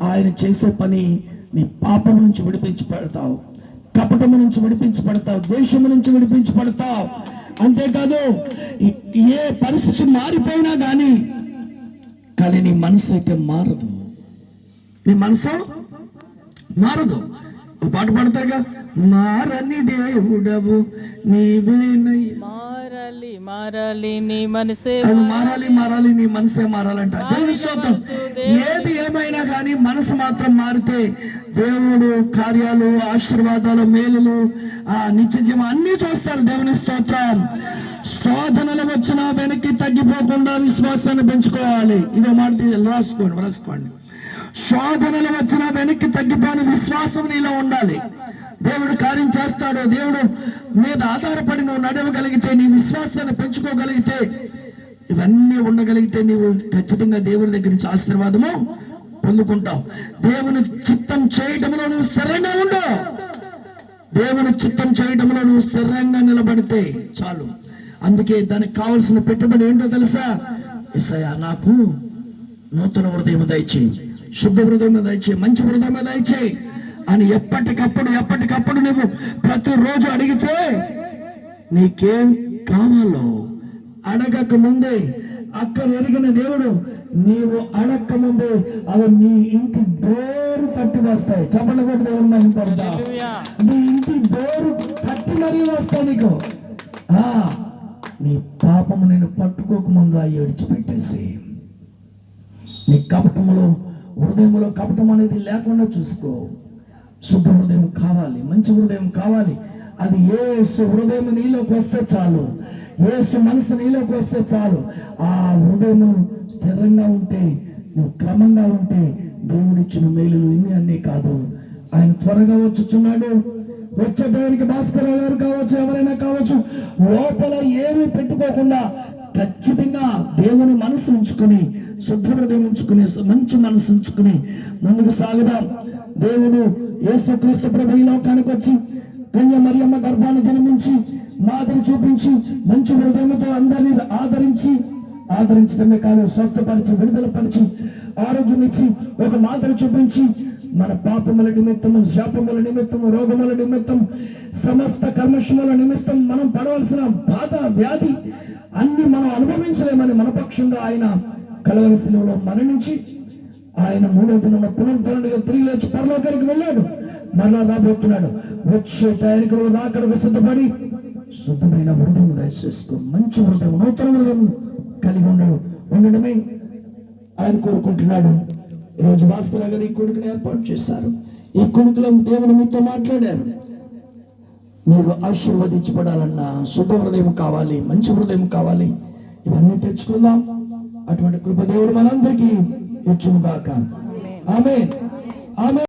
ఆయన చేసే పని నీ పాపం నుంచి విడిపించి పెడతావు, కపటము నుంచి విడిపించి పడతావు, ద్వేషము నుంచి విడిపించి పడతావు. అంతేకాదు ఏ పరిస్థితి మారిపోయినా కానీ నీ మనసు అయితే మారదు. నీ మనసు మారదు. ఒక పాట పాడతారుగా, మారని దేవుడవు నీవేనయ్యా. మారాలి నీ మనసే మారాలి నీ మనసే మారాలంట. దేవుని స్తోత్రం. ఏది ఏమైనా కానీ మనసు మాత్రం మారితే దేవుడు కార్యాలు, ఆశీర్వాదాలు, మేలులు, నిత్య జీవం అన్ని చూస్తారు. దేవుని స్తోత్రం. శోధనలు వచ్చినా వెనక్కి తగ్గిపోకుండా విశ్వాసాన్ని పెంచుకోవాలి. ఇదో మాట రాసుకోండి. శోధనలు వచ్చినా వెనక్కి తగ్గిపోని విశ్వాసం నీలో ఉండాలి. దేవుడు కార్యం చేస్తాడు. దేవుడు మీద ఆధారపడి నువ్వు నడవగలిగితే, నీ విశ్వాసాన్ని పెంచుకోగలిగితే, ఇవన్నీ ఉండగలిగితే నీవు ఖచ్చితంగా దేవుని దగ్గర నుంచి ఆశీర్వాదము పొందుకుంటావు. దేవుని చిత్తం చేయడంలో నువ్వు స్థిరంగా ఉండు. దేవుని చిత్తం చేయడంలో నువ్వు స్థిరంగా నిలబడితే చాలు. అందుకే దానికి కావలసిన పెట్టుబడి ఏంటో తెలుసా? యేసయ్యా నాకు నూతన హృదయం దయచేయి, శుద్ధ హృదయం దయచేయి, మంచి హృదయం దయచేయి అని ఎప్పటికప్పుడు నువ్వు ప్రతిరోజు అడిగితే నీకేం కావాలో అడగక ముందే అక్కడ ఎరిగిన దేవుడు నీవు అడగక ముందే అవి నీ ఇంటి డోరు తట్టి వస్తాయి. చెప్పండి కూడా దేవుడు మహిమపడతా. నీ ఇంటి డోరు తట్టి మరీ వస్తాయి నీకు. నీ పాపము నేను పట్టుకోక ముందు అవి విడిచిపెట్టేసి నీ కపటములో, హృదయంలో కపటం అనేది లేకుండా చూసుకో. శుద్ధ హృదయం కావాలి, మంచి హృదయం కావాలి. అది యేసు హృదయం నీలోకి వస్తే చాలు, యేసు మనసు నీలోకి వస్తే చాలు. ఆ హృదయం స్థిరంగా ఉంటే, నువ్వు క్రమంగా ఉంటే దేవుడిచ్చిన మేలులు ఇన్ని అన్నీ కాదు. ఆయన త్వరగా వచ్చుచున్నాడు. వచ్చే టైంకి భాస్కర్ గారు కావచ్చు, ఎవరైనా కావచ్చు, లోపల ఏమీ పెట్టుకోకుండా ఖచ్చితంగా దేవుని మనసు ఉంచుకుని, శుద్ధ హృదయం ఉంచుకుని, మంచి మనసు ఉంచుకుని ముందుకు సాగుదాం. దేవుడు యేసుక్రీస్తు ప్రభు ఈ లోకానికి వచ్చి కన్య మరియమ్మ గర్భాన్ని జన్మించి మాదిరి చూపించి మంచి హృదయంతో అందరినీ ఆదరించడమే కాదు, స్వస్థపరిచి, విడుదలపరిచి, ఆరోగ్యం ఇచ్చి, ఒక మాదిరి చూపించి మన పాపముల నిమిత్తము, శాపముల నిమిత్తము, రోగముల నిమిత్తం, సమస్త కల్మషముల నిమిత్తం మనం పడవలసిన బాధ, వ్యాధి అన్ని మనం అనుభవించలేమని మన పక్షంగా ఆయన కలవరి శిలువలో మరణించి ఆయన 3వ దినం పునరుద్ధరణగా తిరిగి లేచి పరలోకానికి వెళ్ళాడు. మరలా రాబోతున్నాడు. వచ్చే టైంకి రాకడకు సిద్ధపడి శుద్ధమైన హృదయం దయచేసుకో. మంచి హృదయం, నూతన హృదయం కలిగి ఉండడమే ఆయన కోరుకుంటున్నాడు. ఈరోజు భాస్కర్ గారు ఈ కొడుకుని ఏర్పాటు చేశారు. ఈ కొడుకులో దేవుని మీతో మాట్లాడారు. మీరు ఆశీర్వదించబడాలన్నా శుద్ధ హృదయం కావాలి, మంచి హృదయం కావాలి. ఇవన్నీ తెచ్చుకుందాం. అటువంటి కృప దేవుడు మనందరికీ ఇచ్చును గాక. ఆమేన్.